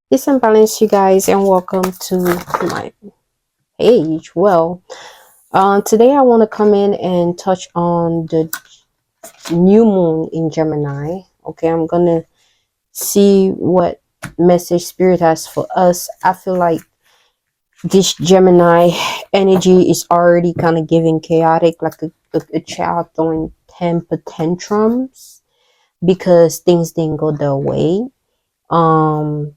Peace and balance, you guys, and welcome to my page. Today I want to come in and touch on the new moon in Gemini. Okay, I'm gonna see what message spirit has for us. I feel like this Gemini energy is already kind of giving chaotic, like a child throwing temper tantrums because things didn't go their way. Um,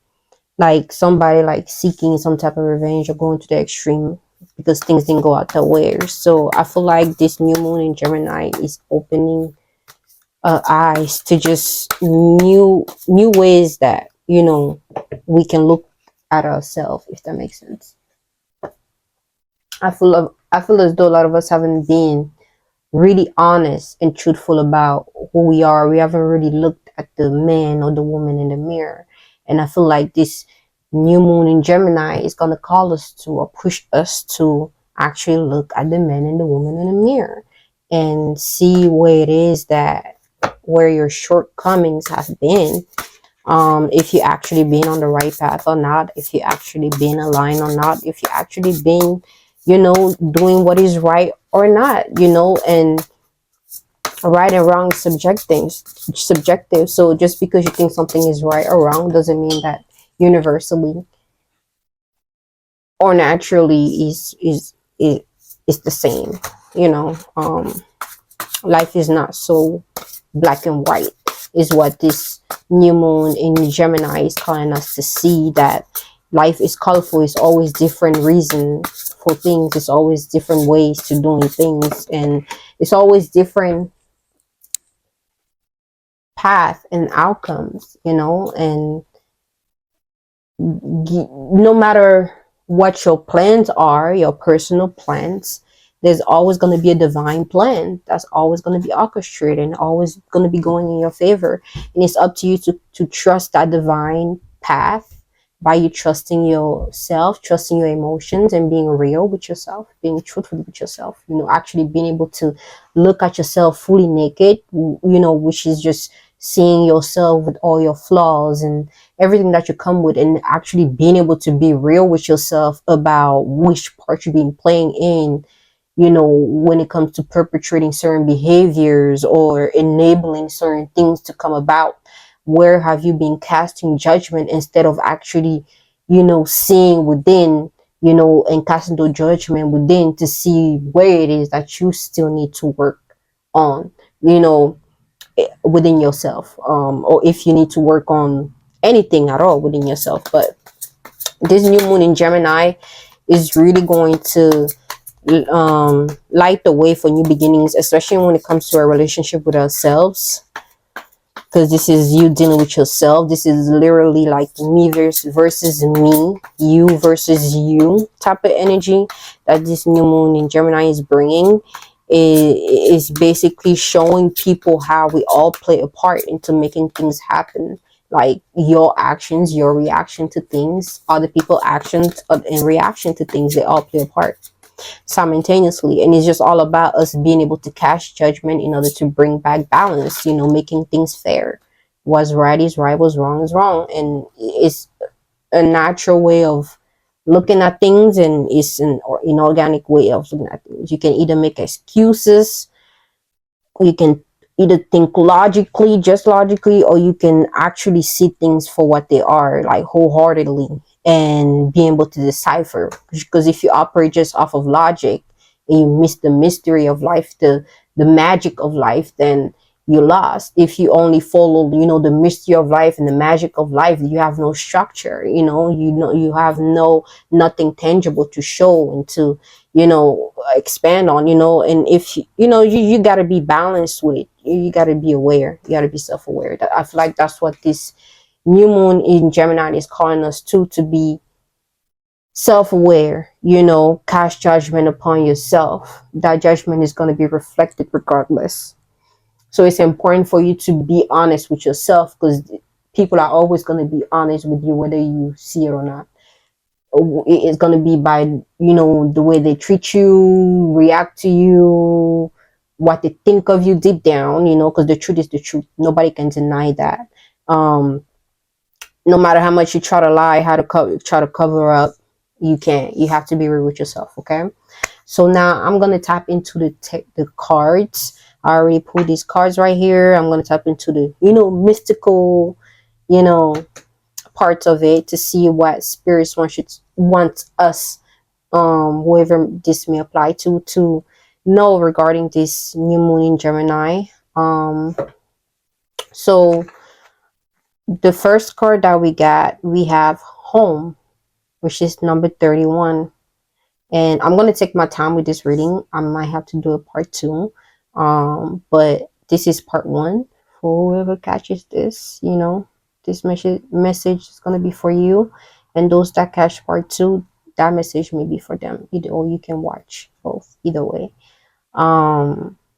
like somebody like seeking some type of revenge or going to the extreme because things didn't go out their way. So I feel like this new moon in Gemini is opening eyes to just new ways that we can look at ourselves, if that makes sense. I feel as though a lot of us haven't been really honest and truthful about who we are. We haven't really looked at the man or the woman in the mirror. And I feel like this new moon in Gemini is going to call us to or push us to actually look at the man and the woman in the mirror and see where it is that where your shortcomings have been, if you actually been on the right path or not, if you actually been aligned or not, if you actually been doing what is right or not, and right and wrong is subjective. So just because you think something is right or wrong doesn't mean that universally or naturally is the same. Life is not so black and white, is what this new moon in Gemini is calling us to see, that life is colorful. It's always different reasons for things. It's always different ways to doing things, and it's always different path and outcomes, and no matter what your plans are, your personal plans, there's always going to be a divine plan that's always going to be orchestrated and always going to be going in your favor. And it's up to you to trust that divine path by you trusting yourself, trusting your emotions, and being real with yourself, being truthful with yourself, actually being able to look at yourself fully naked, which is just seeing yourself with all your flaws and everything that you come with, and actually being able to be real with yourself about which part you've been playing in, when it comes to perpetrating certain behaviors or enabling certain things to come about. Where have you been casting judgment instead of actually, seeing within, and casting the judgment within to see where it is that you still need to work on, within yourself, or if you need to work on anything at all within yourself. But this new moon in Gemini is really going to light the way for new beginnings, especially when it comes to a relationship with ourselves, because this is you dealing with yourself. This is literally like me versus me, you versus you type of energy that this new moon in Gemini is bringing. Is basically showing people how we all play a part into making things happen. Like your actions, your reaction to things, other people's actions and reaction to things, they all play a part simultaneously. And it's just all about us being able to cast judgment in order to bring back balance, making things fair. What's right is right, what's wrong is wrong. And it's a natural way of looking at things, and it's an inorganic way of looking at things. You can either make excuses, you can either think logically, just logically, or you can actually see things for what they are, like wholeheartedly, and be able to decipher. Because if you operate just off of logic and you miss the mystery of life, the magic of life, then you're lost. If you only follow, the mystery of life and the magic of life, you have no structure, you have nothing tangible to show and to expand on, and if you got to be balanced with it. You got to be aware, you got to be self-aware. That I feel like that's what this new moon in Gemini is calling us to be self-aware, cast judgment upon yourself. That judgment is going to be reflected regardless. So it's important for you to be honest with yourself, because people are always going to be honest with you whether you see it or not. It's going to be by the way they treat you, react to you, what they think of you deep down, because the truth is the truth. Nobody can deny that. No matter how much you try to lie, how to try to cover up, you can't. You have to be real with yourself. Okay. So now I'm gonna tap into the cards. I already pulled these cards right here. I'm gonna tap into the mystical, you know parts of it to see what spirits want us, whoever this may apply to know regarding this new moon in Gemini. Um, so the first card that we have home, which is number 31. And I'm going to take my time with this reading. I might have to do a part two. But this is part one. For whoever catches this, this message is going to be for you. And those that catch part two, that message may be for them. Either, or you can watch both. Either way.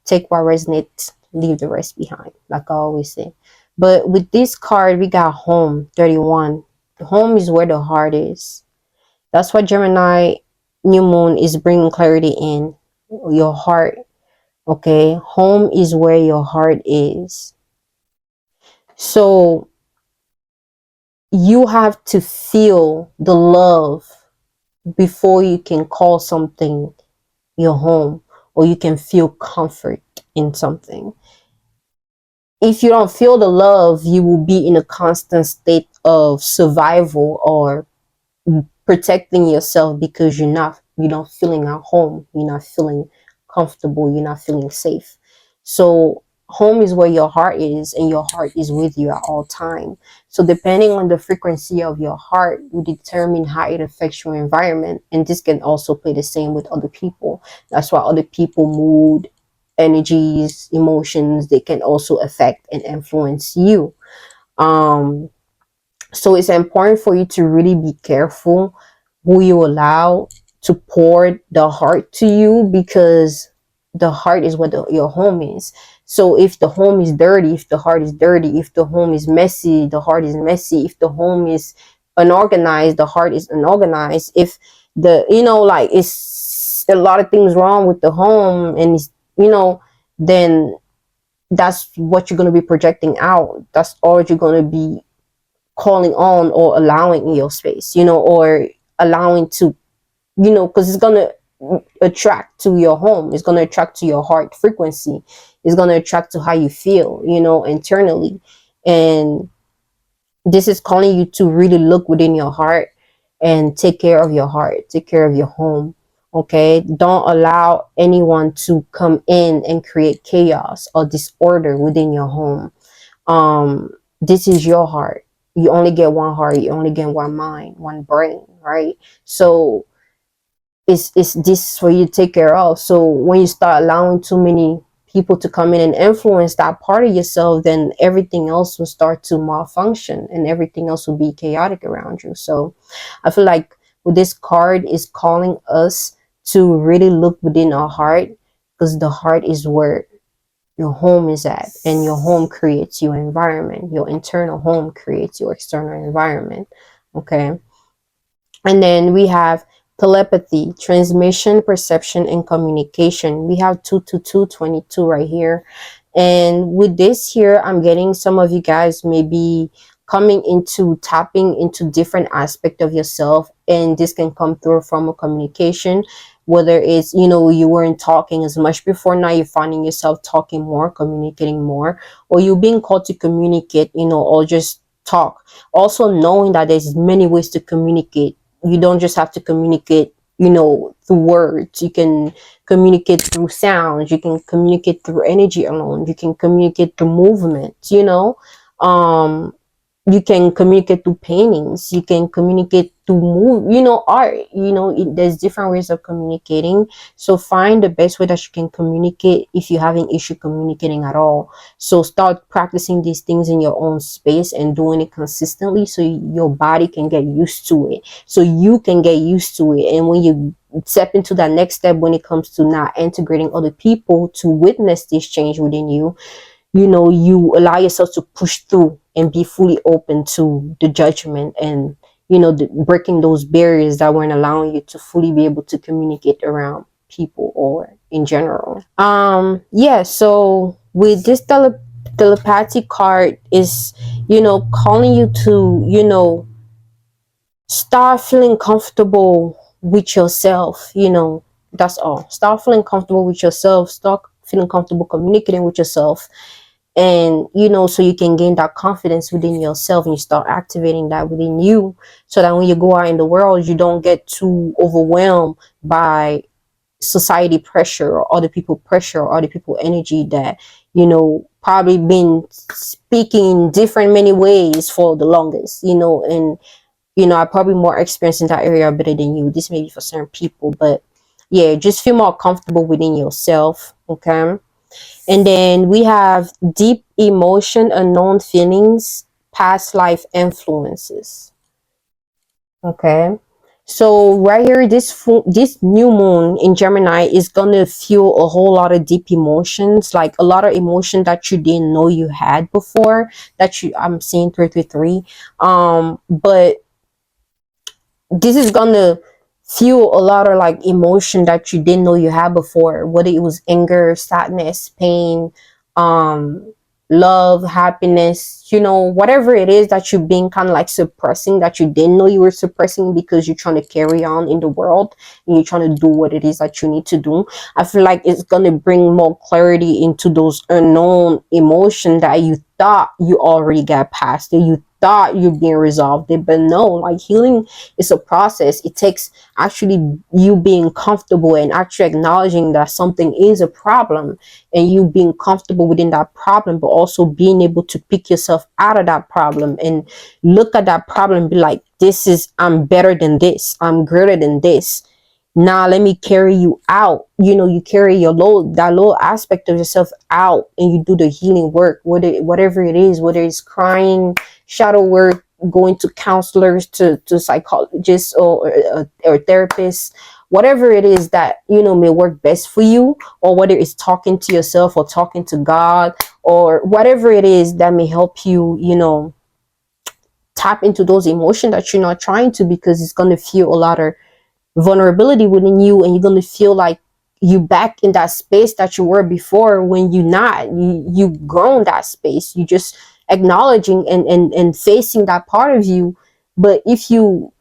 Take what resonates, leave the rest behind, like I always say. But with this card, we got home 31. The home is where the heart is. That's what Gemini new moon is bringing clarity in your heart. Okay, home is where your heart is. So you have to feel the love before you can call something your home, or you can feel comfort in something. If you don't feel the love, you will be in a constant state of survival or protecting yourself, because you're not feeling at home, you're not feeling comfortable, you're not feeling safe. So home is where your heart is, and your heart is with you at all time. So depending on the frequency of your heart will determine how it affects your environment. And this can also play the same with other people. That's why other people mood, energies, emotions, they can also affect and influence you. So it's important for you to really be careful who you allow to pour the heart to you, because the heart is what your home is. So if the home is dirty, if the heart is dirty, if the home is messy, the heart is messy. If the home is unorganized, the heart is unorganized. If like it's a lot of things wrong with the home, and then that's what you're going to be projecting out. That's all you're going to be calling on or allowing in your space, or allowing to, because it's going to attract to your home. It's going to attract to your heart frequency. It's going to attract to how you feel, internally. And this is calling you to really look within your heart and take care of your heart, take care of your home. Okay. Don't allow anyone to come in and create chaos or disorder within your home. This is your heart. You only get one heart, you only get one mind, one brain, right? So it's this for you to take care of. So when you start allowing too many people to come in and influence that part of yourself, then everything else will start to malfunction, and everything else will be chaotic around you. So I feel like with this card is calling us to really look within our heart, because the heart is where your home is at, and your home creates your environment. Your internal home creates your external environment. Okay. And then we have telepathy, transmission, perception, and communication. We have 22222 right here. And with this here, I'm getting some of you guys maybe coming into tapping into different aspect of yourself, and this can come through from a communication, whether it's you weren't talking as much before, now you're finding yourself talking more, communicating more, or you're being called to communicate, or just talk. Also knowing that there's many ways to communicate. You don't just have to communicate through words. You can communicate through sounds. You can communicate through energy alone. You can communicate through movement. um you can communicate through paintings. You can communicate through art. There's different ways of communicating. So find the best way that you can communicate if you're having issue communicating at all. So start practicing these things in your own space and doing it consistently, so your body can get used to it, so you can get used to it. And when you step into that next step, when it comes to now integrating other people to witness this change within you, you allow yourself to push through and be fully open to the judgment, and breaking those barriers that weren't allowing you to fully be able to communicate around people or in general. Yeah, so with this telepathy card is calling you to, start feeling comfortable with yourself. That's all. Start feeling comfortable with yourself. Start feeling comfortable communicating with yourself. And, so you can gain that confidence within yourself, and you start activating that within you, so that when you go out in the world, you don't get too overwhelmed by society pressure or other people pressure or other people energy that probably been speaking in different many ways for the longest. And I probably more experienced in that area better than you. This may be for certain people, but yeah, just feel more comfortable within yourself. Okay. And then we have deep emotion, unknown feelings, past life influences. Okay. So right here, this new moon in Gemini is gonna fuel a whole lot of deep emotions, like a lot of emotion that you didn't know you had before. I'm seeing 333. But this is gonna fuel a lot of like emotion that you didn't know you had before, whether it was anger, sadness, pain, um love, happiness, whatever it is that you've been kind of like suppressing, that you didn't know you were suppressing because you're trying to carry on in the world and you're trying to do what it is that you need to do. I feel like it's going to bring more clarity into those unknown emotions that you thought you already got past it, you thought you're being resolved it, but no, like healing is a process. It takes actually you being comfortable and actually acknowledging that something is a problem, and you being comfortable within that problem, but also being able to pick yourself out of that problem and look at that problem and be like, I'm better than this, I'm greater than this. Now let me carry you out. You carry that low aspect of yourself out, and you do the healing work, whatever it is, whether it's crying, shadow work, going to counselors, to psychologists, or therapists, whatever it is that may work best for you, or whether it's talking to yourself or talking to God, or whatever it is that may help you tap into those emotions that you're not trying to, because it's going to feel a lot of vulnerability within you, and you're going to feel like you back in that space that you were before, when you're not. You've grown that space. You just acknowledging and facing that part of you. But if you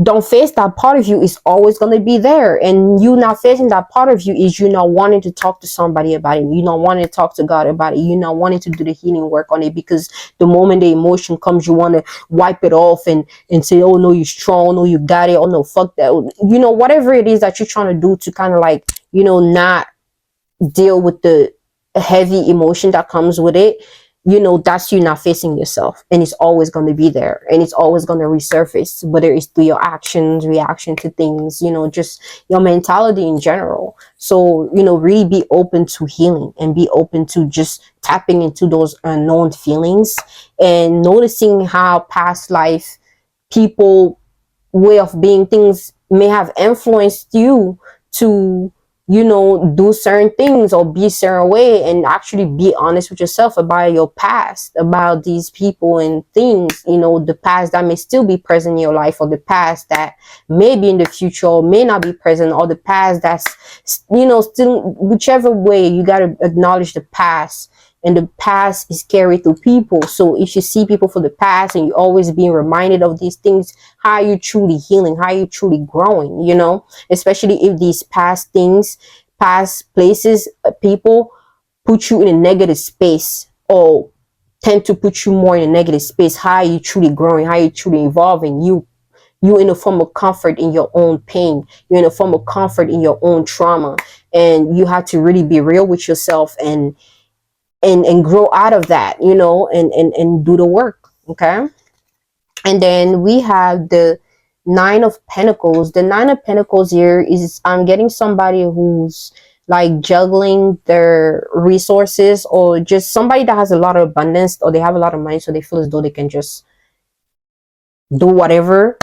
don't face that part of you, is always going to be there, and you not facing that part of you is you not wanting to talk to somebody about it, you not wanting to talk to God about it, you not wanting to do the healing work on it, because the moment the emotion comes, you want to wipe it off and say, oh no, you're strong, no, you got it, oh no, fuck that, whatever it is that you're trying to do to kind of like not deal with the heavy emotion that comes with it. That's you not facing yourself, and it's always going to be there, and it's always going to resurface, whether it's through your actions, reaction to things, just your mentality in general. So really be open to healing, and be open to just tapping into those unknown feelings, and noticing how past life people way of being things may have influenced you to do certain things or be a certain way, and actually be honest with yourself about your past, about these people and things, the past that may still be present in your life, or the past that may be in the future or may not be present, or the past that's still, whichever way, you got to acknowledge the past. And the past is carried through people. So if you see people for the past, and you're always being reminded of these things, how are you truly healing? How are you truly growing? Especially if these past things, past places, people put you in a negative space, or tend to put you more in a negative space. How are you truly growing? How are you truly evolving? You in a form of comfort in your own pain. You're in a form of comfort in your own trauma. And you have to really be real with yourself, and grow out of that, and do the work. Okay. And then we have the Nine of Pentacles. The Nine of Pentacles here is, I'm getting somebody who's like juggling their resources, or just somebody that has a lot of abundance, or they have a lot of money, so they feel as though they can just do whatever,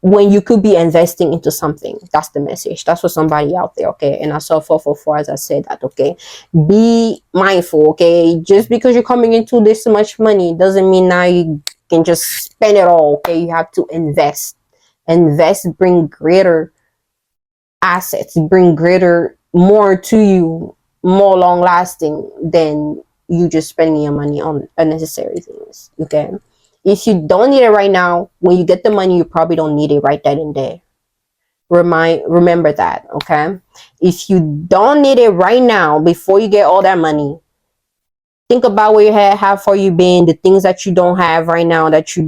when you could be investing into something. That's the message. That's for somebody out there. Okay. And I saw 444 as I said that. Okay. Be mindful. Okay. Just because you're coming into this much money doesn't mean now you can just spend it all. Okay. You have to invest. Bring greater assets, bring greater, more to you, more long lasting than you just spending your money on unnecessary things. Okay, if you don't need it right now, when you get the money, you probably don't need it right then and there. Remember that. Okay, if you don't need it right now, before you get all that money, think about where you had, how far you been, the things that you don't have right now that you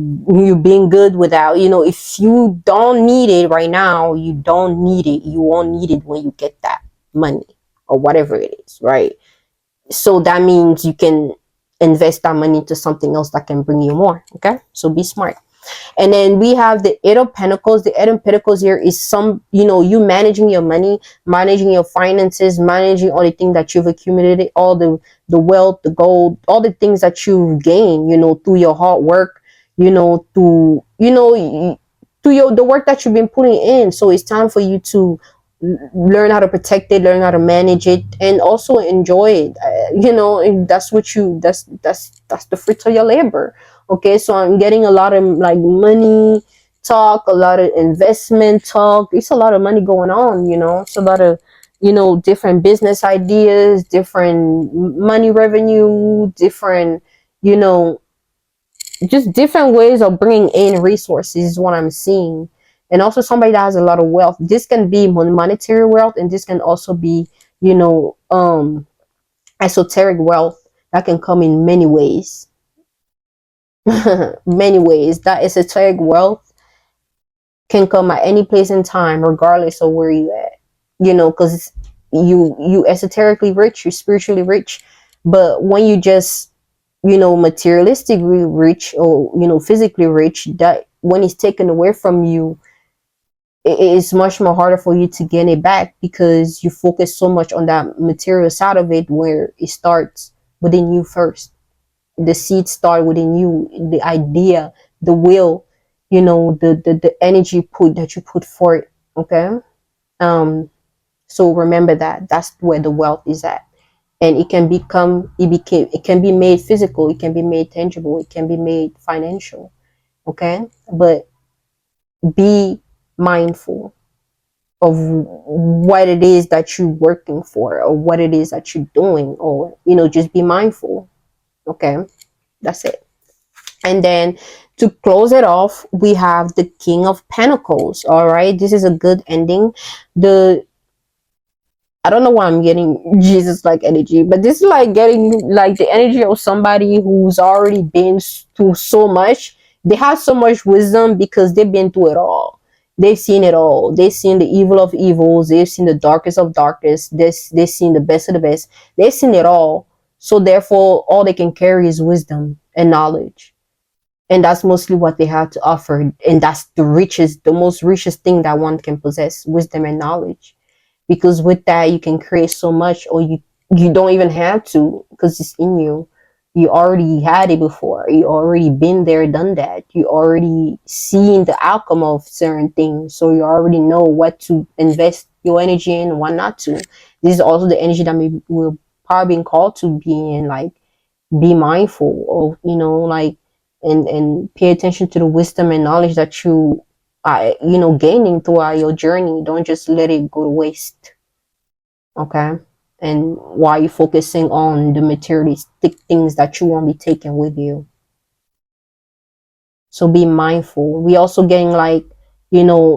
been good without. If you don't need it right now, you don't need it. You won't need it when you get that money or whatever it is, right? So that means you can invest that money into something else that can bring you more. Okay, so be smart. And then we have the Eight of Pentacles. The Eight of Pentacles here is you managing your money, managing your finances, managing all the things that you've accumulated, all the wealth, the gold, all the things that you've gained, through your hard work, through, through the work that you've been putting in. So it's time for you to learn how to protect it, learn how to manage it, and also enjoy it. And that's the fruits of your labor. Okay, so I'm getting a lot of like money talk, a lot of investment talk. It's a lot of money going on. It's a lot of different business ideas, different money revenue, different you know just different ways of bringing in resources is what I'm seeing. And also somebody that has a lot of wealth. This can be monetary wealth, and this can also be, you know, esoteric wealth that can come in many ways. Many ways. That esoteric wealth can come at any place in time, regardless of where you at. Because you esoterically rich, you're spiritually rich. But when you just materialistically rich, or physically rich, that when it's taken away from you, it is much more harder for you to gain it back, because you focus so much on that material side of it, where it starts within you first. The seeds start within you, the idea, the will, the energy that you put for it. Okay. So remember that that's where the wealth is at. And it can be made physical, it can be made tangible, it can be made financial. Okay, but be mindful of what it is that you're working for, or what it is that you're doing, or just be mindful. Okay, that's it. And then to close it off, we have the King of Pentacles. All right, this is a good ending. The I don't know why I'm getting Jesus like energy, but this is like getting like the energy of somebody who's already been through so much. They have so much wisdom because they've been through it all. They've seen it all. They've seen the evil of evils. They've seen the darkest of darkest. They've seen the best of the best. They've seen it all. So therefore, all they can carry is wisdom and knowledge. And that's mostly what they have to offer. And that's the most richest thing that one can possess: wisdom and knowledge. Because with that you can create so much, or you don't even have to, because it's in you. You already had it before. You already been there, done that. You already seen the outcome of certain things, so you already know what to invest your energy in and what not to. This is also the energy that maybe will probably be called to be in, like, be mindful of, like, and pay attention to the wisdom and knowledge that you gaining throughout your journey. Don't just let it go to waste. Okay. And while you're focusing on the materialistic things that you won't be taking with you. So be mindful. We also getting, like,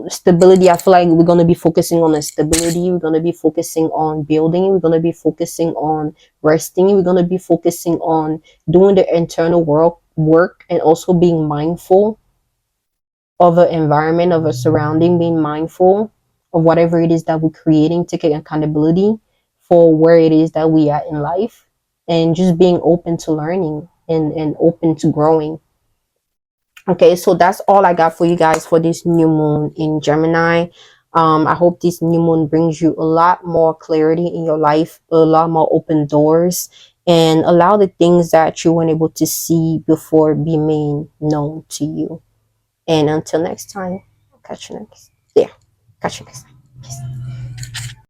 stability. I feel like we're going to be focusing on the stability. We're going to be focusing on building. We're going to be focusing on resting. We're going to be focusing on doing the internal work, and also being mindful of the environment, of a surrounding, being mindful of whatever it is that we're creating, taking accountability for where it is that we are in life, and just being open to learning, and open to growing. Okay, so that's all I got for you guys for this new moon in Gemini. I hope this new moon brings you a lot more clarity in your life, a lot more open doors, and allow the things that you weren't able to see before be made known to you. And until next time, catch you next. Yeah, catch you next time. Peace.